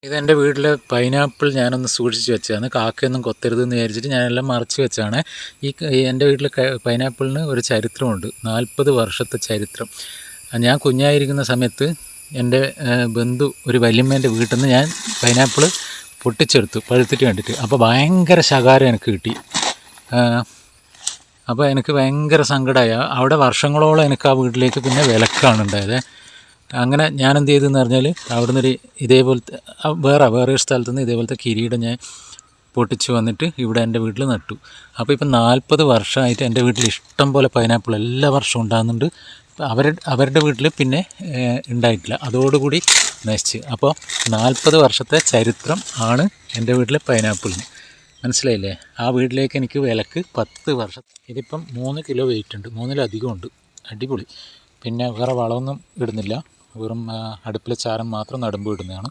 ഇതെൻ്റെ വീട്ടിലെ പൈനാപ്പിൾ ഞാനൊന്ന് സൂക്ഷിച്ച് വെച്ചതാണ്. കാക്കയൊന്നും കൊത്തരുതെന്ന് വിചാരിച്ചിട്ട് ഞാനെല്ലാം മറച്ച് വെച്ചാണ്. എൻ്റെ വീട്ടിൽ പൈനാപ്പിളിന് ഒരു ചരിത്രമുണ്ട്, 40 വർഷത്തെ ചരിത്രം. ഞാൻ കുഞ്ഞായിരിക്കുന്ന സമയത്ത് എൻ്റെ ബന്ധു ഒരു വല്യമ്മേൻ്റെ വീട്ടിൽ നിന്ന് ഞാൻ പൈനാപ്പിൾ പൊട്ടിച്ചെടുത്തു പഴുത്തിട്ട് കണ്ടിട്ട്. അപ്പോൾ ഭയങ്കര ശകാരം എനിക്ക് കിട്ടി. അപ്പോൾ എനിക്ക് ഭയങ്കര സങ്കടമായി. അവിടെ വർഷങ്ങളോളം എനിക്ക് ആ വീട്ടിലേക്ക് പിന്നെ വിലക്കാണ് ഉണ്ടായത്. അങ്ങനെ ഞാൻ എന്ത് ചെയ്തെന്ന് പറഞ്ഞാൽ അവിടെ നിന്നൊരു ഇതേപോലത്തെ വേറെ ഒരു സ്ഥലത്തു നിന്ന് ഇതേപോലത്തെ കിരീടം ഞാൻ പൊട്ടിച്ച് വന്നിട്ട് ഇവിടെ എൻ്റെ വീട്ടിൽ നട്ടു. അപ്പോൾ ഇപ്പം 40 വർഷമായിട്ട് എൻ്റെ വീട്ടിൽ ഇഷ്ടം പോലെ പൈനാപ്പിൾ എല്ലാ വർഷവും ഉണ്ടാകുന്നുണ്ട്. അവരുടെ വീട്ടിൽ പിന്നെ ഉണ്ടായിട്ടില്ല, അതോടുകൂടി നശിച്ച്. അപ്പോൾ 40 വർഷത്തെ ചരിത്രം ആണ് എൻ്റെ വീട്ടിലെ പൈനാപ്പിളിന്. മനസ്സിലായില്ലേ? ആ വീട്ടിലേക്ക് എനിക്ക് വിലക്ക് 10 വർഷം. ഇതിപ്പം 3 കിലോ വെയിറ്റ് ഉണ്ട്, 3-ലധികം ഉണ്ട്. അടിപൊളി. പിന്നെ വേറെ വളമൊന്നും ഇടുന്നില്ല, വെറും അടുപ്പിലെ ചാരം മാത്രം നടുമ്പോൾ ഇടുന്നതാണ്.